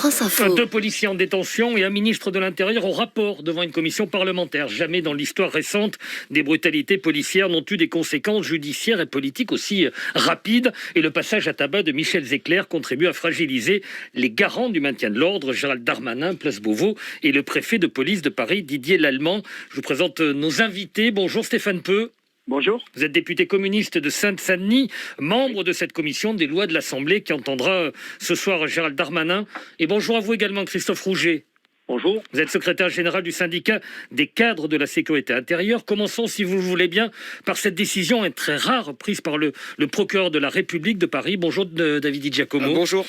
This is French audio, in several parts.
France Info. 2 policiers en détention et un ministre de l'Intérieur au rapport devant une commission parlementaire. Jamais dans l'histoire récente, des brutalités policières n'ont eu des conséquences judiciaires et politiques aussi rapides. Et le passage à tabac de Michel Zecler contribue à fragiliser les garants du maintien de l'ordre, Gérald Darmanin, place Beauvau, et le préfet de police de Paris, Didier Lallemand. Je vous présente nos invités. Bonjour Stéphane Peu. Bonjour. Vous êtes député communiste de Seine-Saint-Denis, membre de cette commission des lois de l'Assemblée qui entendra ce soir Gérald Darmanin. Et bonjour à vous également Christophe Rouget. Bonjour. Vous êtes secrétaire général du syndicat des cadres de la sécurité intérieure. Commençons, si vous le voulez bien, par cette décision très rare prise par le procureur de la République de Paris. Bonjour David Di Giacomo. Bonjour.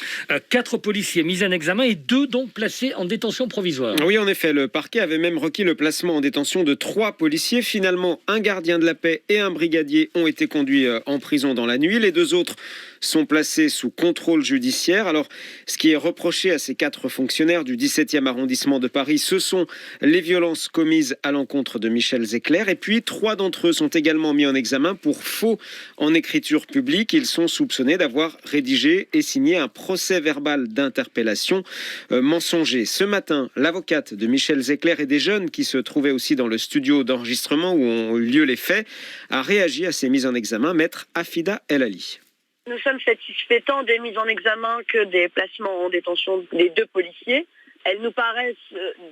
4 policiers mis en examen et 2 donc placés en détention provisoire. Oui, en effet, le parquet avait même requis le placement en détention de 3 policiers. Finalement, un gardien de la paix et un brigadier ont été conduits en prison dans la nuit. Les 2 autres sont placés sous contrôle judiciaire. Alors, ce qui est reproché à ces 4 fonctionnaires du 17e arrondissement de Paris, ce sont les violences commises à l'encontre de Michel Zecler. Et puis, 3 d'entre eux sont également mis en examen pour faux en écriture publique. Ils sont soupçonnés d'avoir rédigé et signé un procès-verbal d'interpellation mensonger. Ce matin, l'avocate de Michel Zecler et des jeunes qui se trouvaient aussi dans le studio d'enregistrement où ont eu lieu les faits a réagi à ces mises en examen. Maître Afida El Ali. Nous sommes satisfaits tant des mises en examen que des placements en détention des 2 policiers. Elles nous paraissent,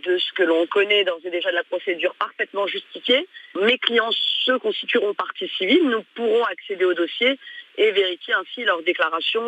de ce que l'on connaît d'ores et déjà de la procédure, parfaitement justifiées. Mes clients se constitueront partie civile. Nous pourrons accéder au dossier et vérifier ainsi leur déclaration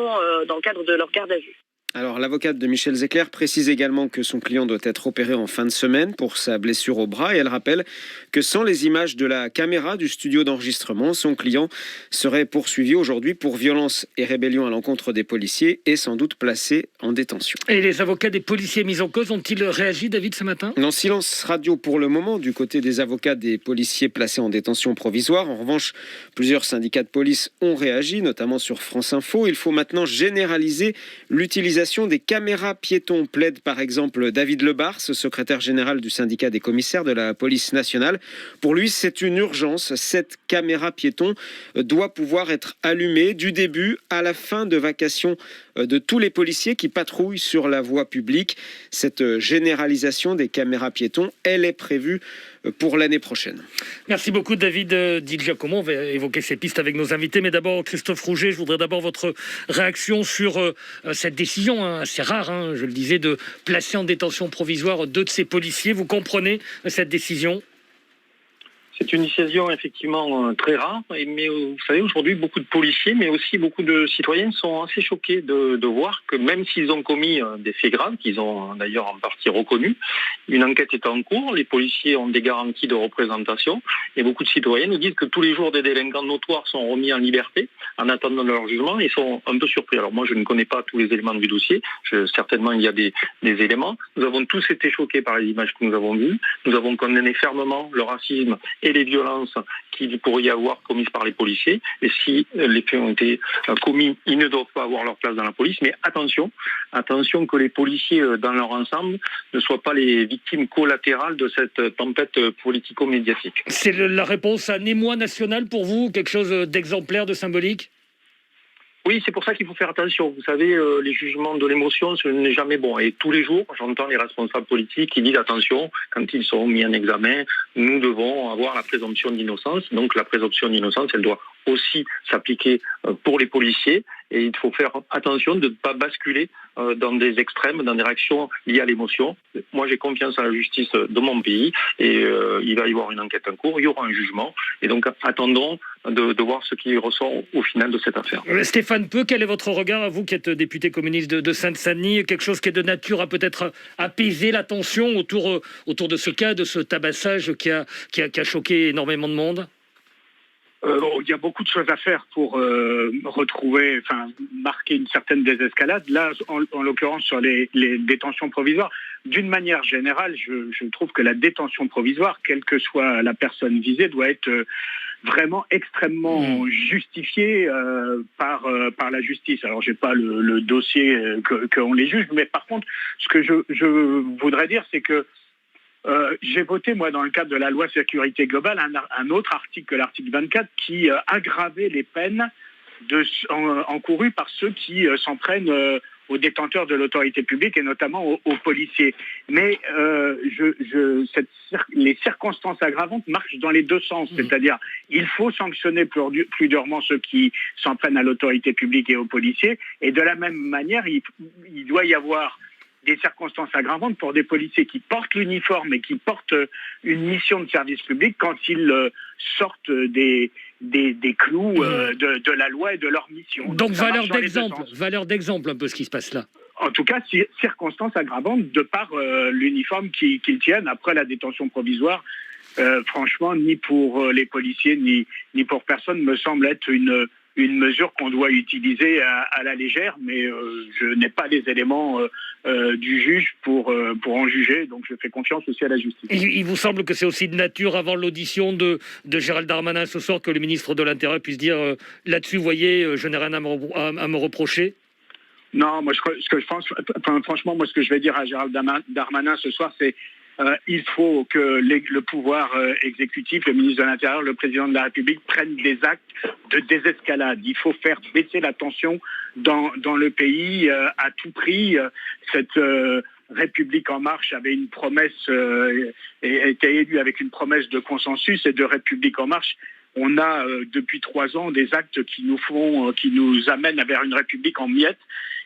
dans le cadre de leur garde à vue. Alors, l'avocate de Michel Zecler précise également que son client doit être opéré en fin de semaine pour sa blessure au bras et elle rappelle que sans les images de la caméra du studio d'enregistrement, son client serait poursuivi aujourd'hui pour violence et rébellion à l'encontre des policiers et sans doute placé en détention. Et les avocats des policiers mis en cause ont-ils réagi, David, ce matin ? Non, silence radio pour le moment du côté des avocats des policiers placés en détention provisoire. En revanche, plusieurs syndicats de police ont réagi, notamment sur France Info. Il faut maintenant généraliser l'utilisation des caméras piétons, plaide par exemple David Lebars, secrétaire général du syndicat des commissaires de la police nationale. Pour lui, c'est une urgence. Cette caméra piéton doit pouvoir être allumée du début à la fin de vacation de tous les policiers qui patrouillent sur la voie publique. Cette généralisation des caméras piétons, elle est prévue pour l'année prochaine. Merci beaucoup David Di Giacomo. On va évoquer ces pistes avec nos invités. Mais d'abord, Christophe Rouget, je voudrais d'abord votre réaction sur cette décision assez rare, je le disais, de placer en détention provisoire 2 de ces policiers. Vous comprenez cette décision ? C'est une décision effectivement très rare, mais vous savez, aujourd'hui, beaucoup de policiers, mais aussi beaucoup de citoyens sont assez choqués de voir que même s'ils ont commis des faits graves, qu'ils ont d'ailleurs en partie reconnus, une enquête est en cours, les policiers ont des garanties de représentation, et beaucoup de citoyens nous disent que tous les jours des délinquants notoires sont remis en liberté en attendant leur jugement et sont un peu surpris. Alors moi, je ne connais pas tous les éléments du dossier, certainement il y a des éléments. Nous avons tous été choqués par les images que nous avons vues, nous avons condamné fermement le racisme et les violences qu'il pourrait y avoir commises par les policiers. Et si les faits ont été commis, ils ne doivent pas avoir leur place dans la police. Mais attention que les policiers dans leur ensemble ne soient pas les victimes collatérales de cette tempête politico-médiatique. C'est la réponse à un émoi national pour vous, quelque chose d'exemplaire, de symbolique ? Oui, c'est pour ça qu'il faut faire attention. Vous savez, les jugements de l'émotion, ce n'est jamais bon. Et tous les jours, j'entends les responsables politiques qui disent attention, quand ils sont mis en examen, nous devons avoir la présomption d'innocence. Donc la présomption d'innocence, elle doit aussi s'appliquer pour les policiers. Et il faut faire attention de ne pas basculer dans des extrêmes, dans des réactions liées à l'émotion. Moi, j'ai confiance en la justice de mon pays et il va y avoir une enquête en cours, il y aura un jugement. Et donc, attendons de voir ce qui ressort au final de cette affaire. Stéphane Peu, quel est votre regard, à vous qui êtes député communiste de Seine-Saint-Denis, quelque chose qui est de nature à peut-être apaiser la tension autour de ce cas, de ce tabassage qui a choqué énormément de monde ? Il y a beaucoup de choses à faire pour marquer une certaine désescalade. Là, en l'occurrence, sur les détentions provisoires, d'une manière générale, je trouve que la détention provisoire, quelle que soit la personne visée, doit être vraiment extrêmement justifiée par la justice. Alors, j'ai pas le dossier qu'on les juge, mais par contre, ce que je voudrais dire, c'est que j'ai voté, moi, dans le cadre de la loi sécurité globale, un autre article que l'article 24 qui aggravait les peines encourues par ceux qui s'en prennent aux détenteurs de l'autorité publique et notamment aux policiers. Mais les circonstances aggravantes marchent dans les deux sens. C'est-à-dire, il faut sanctionner plus durement ceux qui s'en prennent à l'autorité publique et aux policiers. Et de la même manière, il doit y avoir des circonstances aggravantes pour des policiers qui portent l'uniforme et qui portent une mission de service public quand ils sortent des clous de la loi et de leur mission. Donc valeur d'exemple un peu ce qui se passe là. En tout cas, circonstances aggravantes de par l'uniforme qu'ils tiennent après la détention provisoire. Franchement, ni pour les policiers, ni pour personne, me semble être une mesure qu'on doit utiliser à la légère, mais je n'ai pas les éléments du juge pour en juger, donc je fais confiance aussi à la justice. Et il vous semble que c'est aussi de nature, avant l'audition de Gérald Darmanin ce soir, que le ministre de l'Intérieur puisse dire là-dessus, vous voyez, je n'ai rien à me reprocher? Non, moi, franchement, moi, ce que je vais dire à Gérald Darmanin ce soir, c'est il faut que le pouvoir exécutif, le ministre de l'Intérieur, le président de la République prennent des actes de désescalade. Il faut faire baisser la tension dans le pays à tout prix. Cette République en marche avait une promesse et était élue avec une promesse de consensus, et de République en marche, on a depuis 3 ans des actes qui nous amènent vers une République en miettes.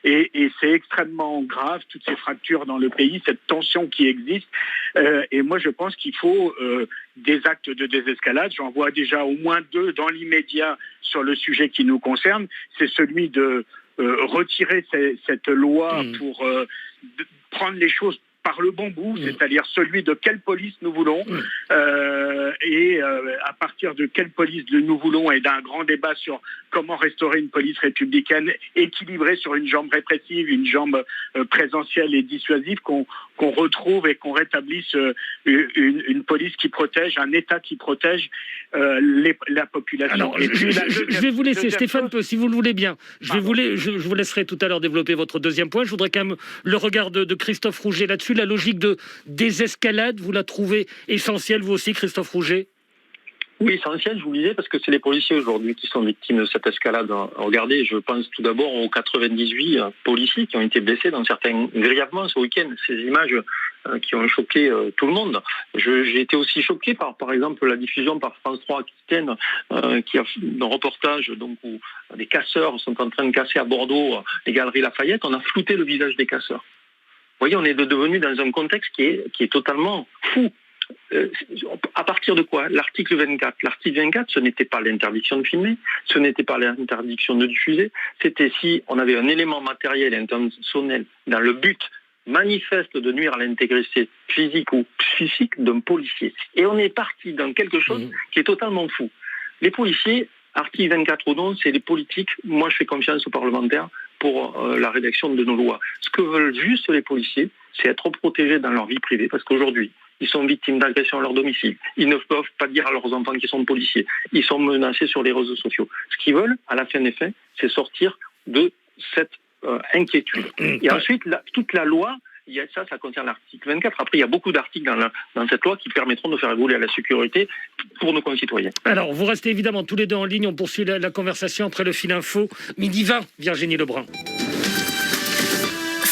Et c'est extrêmement grave, toutes ces fractures dans le pays, cette tension qui existe. Et moi, je pense qu'il faut des actes de désescalade. J'en vois déjà au moins 2 dans l'immédiat sur le sujet qui nous concerne. C'est celui de retirer cette loi pour prendre les choses par le bon bout, c'est-à-dire celui de quelle police nous voulons, et à partir de quelle police nous voulons, et d'un grand débat sur comment restaurer une police républicaine équilibrée sur une jambe répressive, une jambe présentielle et dissuasive, qu'on retrouve et qu'on rétablisse une police qui protège, un État qui protège la population. Alors, je vais vous laisser, Stéphane Peu, si vous le voulez bien. Je vous laisserai tout à l'heure développer votre deuxième point. Je voudrais quand même le regard de Christophe Rouget là-dessus. La logique de désescalade, vous la trouvez essentielle, vous aussi, Christophe Rouget? Oui, essentiel, je vous le disais, parce que c'est les policiers aujourd'hui qui sont victimes de cette escalade. Regardez, je pense tout d'abord aux 98 policiers qui ont été blessés dans certains grièvement ce week-end. Ces images qui ont choqué tout le monde. J'ai été aussi choqué par exemple, la diffusion par France 3 Aquitaine, qui a un reportage donc, où des casseurs sont en train de casser à Bordeaux les Galeries Lafayette. On a flouté le visage des casseurs. Vous voyez, on est devenu dans un contexte qui est totalement fou. À partir de quoi? L'article 24. L'article 24, ce n'était pas l'interdiction de filmer, ce n'était pas l'interdiction de diffuser, c'était si on avait un élément matériel et intentionnel dans le but manifeste de nuire à l'intégrité physique ou psychique d'un policier. Et on est parti dans quelque chose qui est totalement fou. Les policiers, article 24 ou non, c'est les politiques. Moi, je fais confiance aux parlementaires pour la rédaction de nos lois. Ce que veulent juste les policiers, c'est être protégés dans leur vie privée, parce qu'aujourd'hui, ils sont victimes d'agressions à leur domicile. Ils ne peuvent pas dire à leurs enfants qu'ils sont policiers. Ils sont menacés sur les réseaux sociaux. Ce qu'ils veulent, à la fin des fins, c'est sortir de cette inquiétude. Et ensuite, toute la loi, ça concerne l'article 24. Après, il y a beaucoup d'articles dans cette loi qui permettront de faire évoluer la sécurité pour nos concitoyens. Alors, vous restez évidemment tous les deux en ligne. On poursuit la conversation après le fil info. Midi 20, Virginie Lebrun.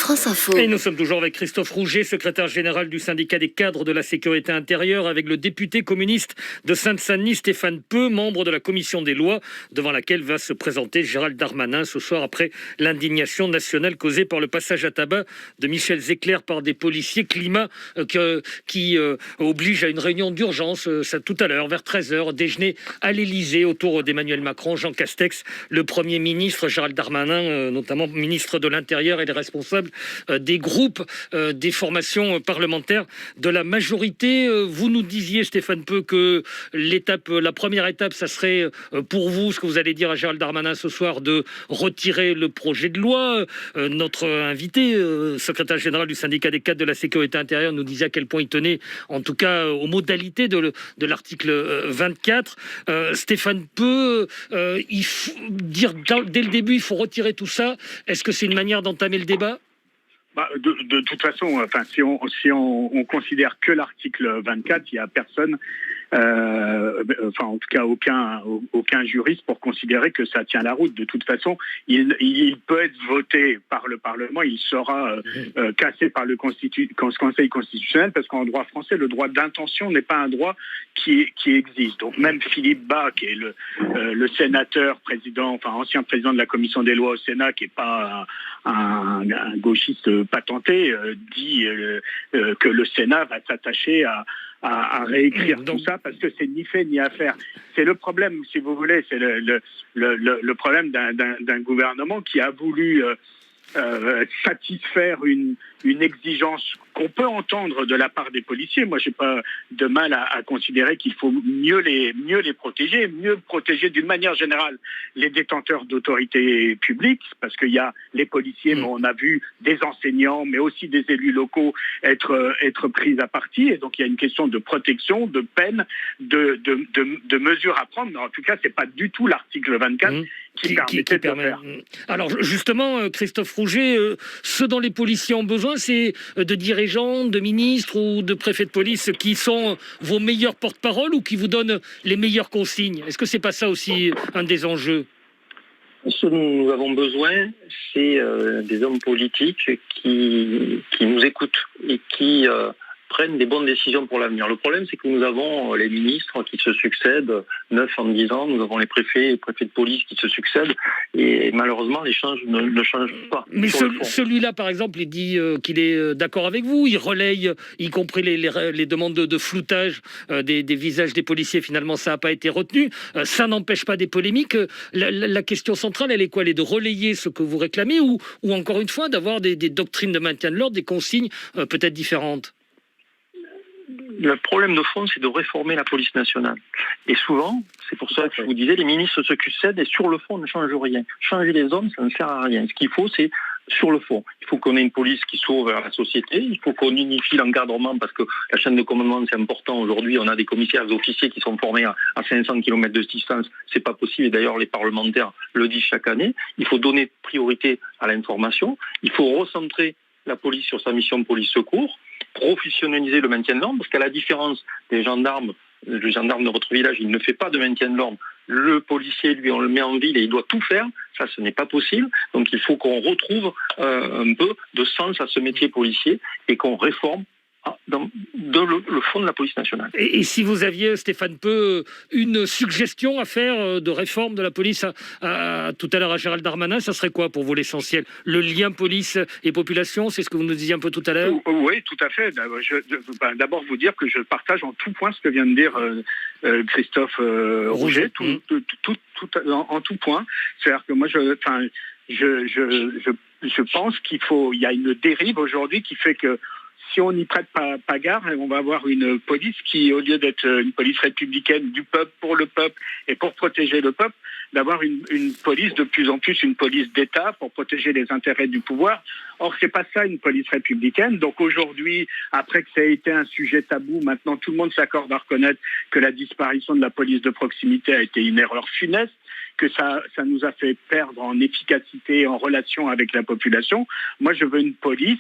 France Info. Et nous sommes toujours avec Christophe Rouget, secrétaire général du syndicat des cadres de la sécurité intérieure, avec le député communiste de Seine-Saint-Denis, Stéphane Peu, membre de la commission des lois, devant laquelle va se présenter Gérald Darmanin ce soir après l'indignation nationale causée par le passage à tabac de Michel Zecler par des policiers, climat qui oblige à une réunion d'urgence tout à l'heure, vers 13h, déjeuner à l'Élysée autour d'Emmanuel Macron, Jean Castex, le Premier ministre, Gérald Darmanin, notamment ministre de l'Intérieur, et les responsables des groupes, des formations parlementaires de la majorité. Vous nous disiez, Stéphane Peu, que la première étape, ça serait pour vous, ce que vous allez dire à Gérald Darmanin ce soir, de retirer le projet de loi. Notre invité, secrétaire général du syndicat des cadres de la sécurité intérieure, nous disait à quel point il tenait, en tout cas, aux modalités de l'article 24. Stéphane Peu, il faut dire dès le début, il faut retirer tout ça. Est-ce que c'est une manière d'entamer le débat ? De toute façon, enfin, si on considère que l'article 24, il n'y a personne, enfin en tout cas aucun juriste pour considérer que ça tient la route. De toute façon, il peut être voté par le Parlement, il sera cassé par le Conseil constitutionnel, parce qu'en droit français, le droit d'intention n'est pas un droit qui existe. Donc même Philippe Bas, qui est le sénateur, ancien président de la commission des lois au Sénat, qui n'est pas un gauchiste patenté, dit que le Sénat va s'attacher à réécrire tout ça, parce que c'est ni fait ni à faire. C'est le problème, si vous voulez, c'est le problème d'un gouvernement qui a voulu satisfaire une exigence qu'on peut entendre de la part des policiers. Moi, j'ai pas de mal à considérer qu'il faut mieux les protéger, mieux protéger d'une manière générale les détenteurs d'autorité publique, parce qu'il y a les policiers, mais on a vu des enseignants, mais aussi des élus locaux être pris à partie, et donc il y a une question de protection, de peine, de mesures à prendre. Mais en tout cas, c'est pas du tout l'article 24 qui permettait de faire. Alors justement, Christophe Rouget, ce dont les policiers ont besoin, c'est de dirigeants, de ministres ou de préfets de police qui sont vos meilleurs porte-parole ou qui vous donnent les meilleures consignes. Est-ce que c'est pas ça aussi un des enjeux ? Ce dont nous avons besoin, c'est des hommes politiques qui nous écoutent et qui prennent des bonnes décisions pour l'avenir. Le problème, c'est que nous avons les ministres qui se succèdent, 9 en 10 ans, nous avons les préfets de police qui se succèdent, et malheureusement, les choses ne changent pas. Mais celui-là, par exemple, il dit qu'il est d'accord avec vous, il relaye, y compris les demandes de floutage des visages des policiers, finalement, ça n'a pas été retenu. Ça n'empêche pas des polémiques. La question centrale, elle est quoi ? Elle est de relayer ce que vous réclamez, ou encore une fois, d'avoir des doctrines de maintien de l'ordre, des consignes peut-être différentes ? Le problème de fond, c'est de réformer la police nationale. Et souvent, c'est pour ça que je vous disais, les ministres se succèdent et sur le fond, on ne change rien. Changer les hommes, ça ne sert à rien. Ce qu'il faut, c'est sur le fond. Il faut qu'on ait une police qui sauve la société. Il faut qu'on unifie l'encadrement, parce que la chaîne de commandement, c'est important. Aujourd'hui, on a des commissaires, des officiers qui sont formés à 500 km de distance. C'est pas possible. Et d'ailleurs, les parlementaires le disent chaque année. Il faut donner priorité à l'information. Il faut recentrer la police sur sa mission de police-secours, professionnaliser le maintien de l'ordre, parce qu'à la différence des gendarmes, le gendarme de votre village, il ne fait pas de maintien de l'ordre. Le policier, lui, on le met en ville et il doit tout faire. Ça, ce n'est pas possible. Donc, il faut qu'on retrouve un peu de sens à ce métier policier et qu'on réforme le fond de la police nationale. Et si vous aviez, Stéphane Peu, une suggestion à faire de réforme de la police tout à l'heure à Gérald Darmanin, ça serait quoi pour vous l'essentiel ? Le lien police et population, c'est ce que vous nous disiez un peu tout à l'heure ? Oui, tout à fait. D'abord vous dire que je partage en tout point ce que vient de dire Christophe Rouget, en tout point. C'est-à-dire que moi, je pense qu'il y a une dérive aujourd'hui qui fait que si on n'y prête pas garde, on va avoir une police qui, au lieu d'être une police républicaine du peuple, pour le peuple et pour protéger le peuple, d'avoir une police de plus en plus, une police d'État pour protéger les intérêts du pouvoir. Or, c'est pas ça une police républicaine. Donc aujourd'hui, après que ça a été un sujet tabou, maintenant tout le monde s'accorde à reconnaître que la disparition de la police de proximité a été une erreur funeste, que ça nous a fait perdre en efficacité, en relation avec la population. Moi, je veux une police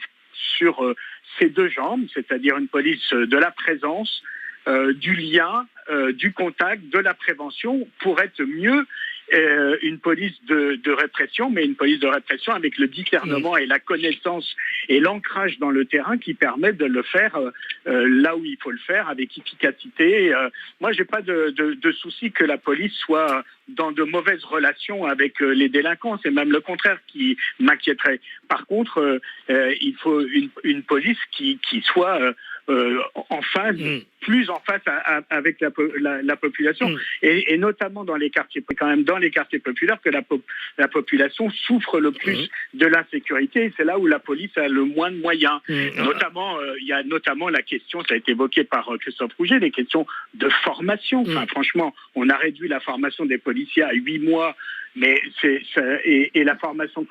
sur ces deux jambes, c'est-à-dire une police de la présence, du lien, du contact, de la prévention, pour être mieux une police de répression, mais une police de répression avec le discernement et la connaissance et l'ancrage dans le terrain qui permet de le faire là où il faut le faire, avec efficacité. Moi, j'ai pas de souci que la police soit dans de mauvaises relations avec les délinquants. C'est même le contraire qui m'inquiéterait. Par contre, il faut une police qui soit en phase, plus en phase avec la population, et notamment dans les quartiers, quand même dans les quartiers populaires, que la population souffre le plus de l'insécurité. C'est là où la police a le moins de moyens. Notamment, il y a notamment la question, ça a été évoqué par Christophe Rouget, les questions de formation. Enfin, franchement, on a réduit la formation des policiers à 8 mois. Mais et la formation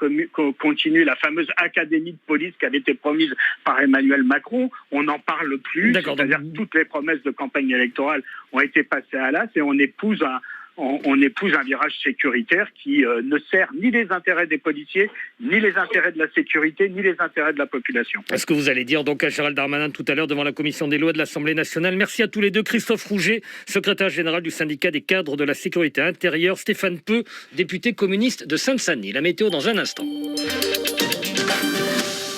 continue, la fameuse académie de police qui avait été promise par Emmanuel Macron, on n'en parle plus. C'est-à-dire que toutes les promesses de campagne électorale ont été passées à l'as, et on épouse on épouse un virage sécuritaire qui ne sert ni les intérêts des policiers, ni les intérêts de la sécurité, ni les intérêts de la population. Est-ce que vous allez dire donc à Gérald Darmanin tout à l'heure devant la commission des lois de l'Assemblée nationale? Merci à tous les deux. Christophe Rouget, secrétaire général du syndicat des cadres de la sécurité intérieure. Stéphane Peu, député communiste de Seine-Saint-Denis. La météo dans un instant.